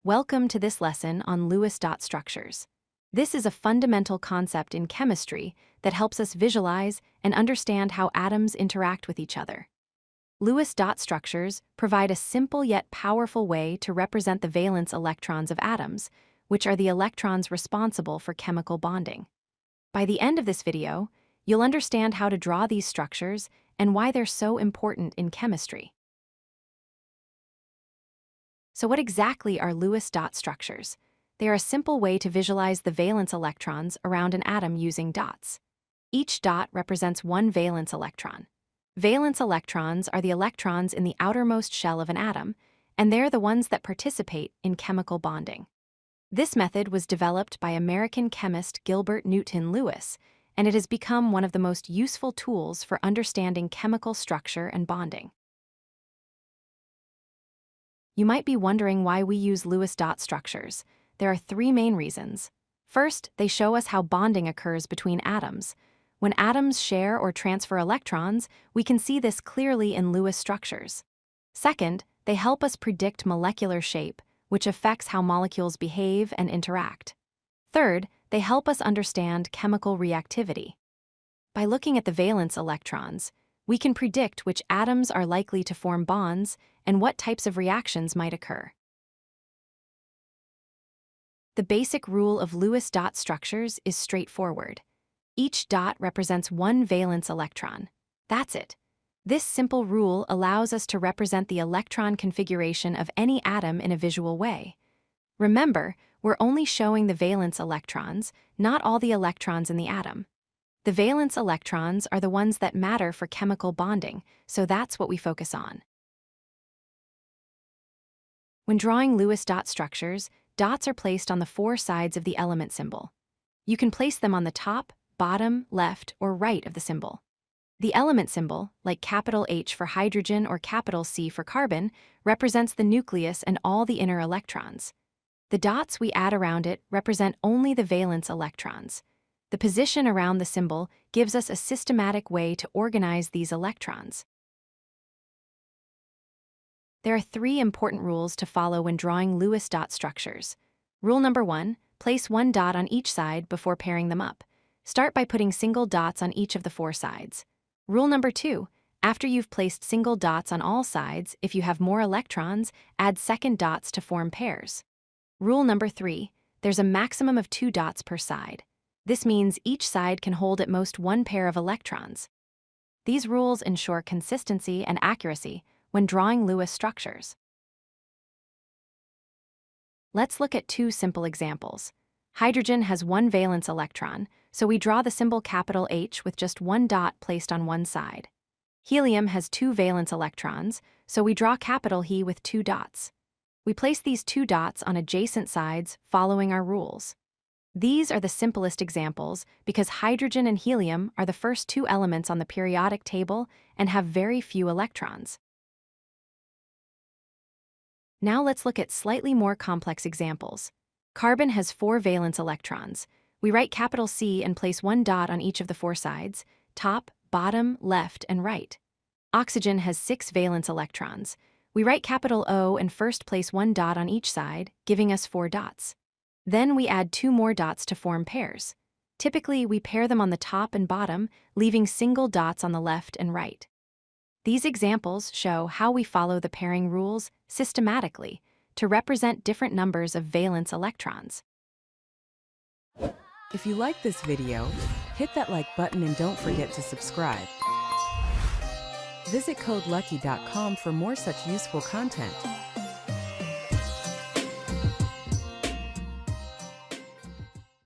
Welcome to this lesson on Lewis dot structures. This is a fundamental concept in chemistry that helps us visualize and understand how atoms interact with each other. Lewis dot structures provide a simple yet powerful way to represent the valence electrons of atoms, which are the electrons responsible for chemical bonding. By the end of this video, you'll understand how to draw these structures and why they're so important in chemistry. So what exactly are Lewis dot structures? They are a simple way to visualize the valence electrons around an atom using dots. Each dot represents one valence electron. Valence electrons are the electrons in the outermost shell of an atom, and they're the ones that participate in chemical bonding. This method was developed by American chemist Gilbert Newton Lewis, and it has become one of the most useful tools for understanding chemical structure and bonding. You might be wondering why we use Lewis dot structures. There are three main reasons. First, they show us how bonding occurs between atoms. When atoms share or transfer electrons, we can see this clearly in Lewis structures. Second, they help us predict molecular shape, which affects how molecules behave and interact. Third, they help us understand chemical reactivity. By looking at the valence electrons, we can predict which atoms are likely to form bonds and what types of reactions might occur. The basic rule of Lewis dot structures is straightforward. Each dot represents one valence electron. That's it. This simple rule allows us to represent the electron configuration of any atom in a visual way. Remember, we're only showing the valence electrons, not all the electrons in the atom. The valence electrons are the ones that matter for chemical bonding, so that's what we focus on. When drawing Lewis dot structures, dots are placed on the four sides of the element symbol. You can place them on the top, bottom, left, or right of the symbol. The element symbol, like capital H for hydrogen or capital C for carbon, represents the nucleus and all the inner electrons. The dots we add around it represent only the valence electrons. The position around the symbol gives us a systematic way to organize these electrons. There are three important rules to follow when drawing Lewis dot structures. Rule number 1, place one dot on each side before pairing them up. Start by putting single dots on each of the four sides. Rule number 2, after you've placed single dots on all sides, if you have more electrons, add second dots to form pairs. Rule number 3, there's a maximum of 2 dots per side. This means each side can hold at most one pair of electrons. These rules ensure consistency and accuracy when drawing Lewis structures. Let's look at two simple examples. Hydrogen has one valence electron, so we draw the symbol capital H with just one dot placed on one side. Helium has two valence electrons, so we draw capital He with 2 dots. We place these 2 dots on adjacent sides following our rules. These are the simplest examples because hydrogen and helium are the first two elements on the periodic table and have very few electrons. Now let's look at slightly more complex examples. Carbon has 4 valence electrons. We write capital C and place one dot on each of the 4 sides, top, bottom, left, and right. Oxygen has 6 valence electrons. We write capital O and first place one dot on each side, giving us 4 dots. Then we add 2 more dots to form pairs. Typically, we pair them on the top and bottom, leaving single dots on the left and right. These examples show how we follow the pairing rules systematically to represent different numbers of valence electrons. If you like this video, hit that like button and don't forget to subscribe. Visit codelucky.com for more such useful content.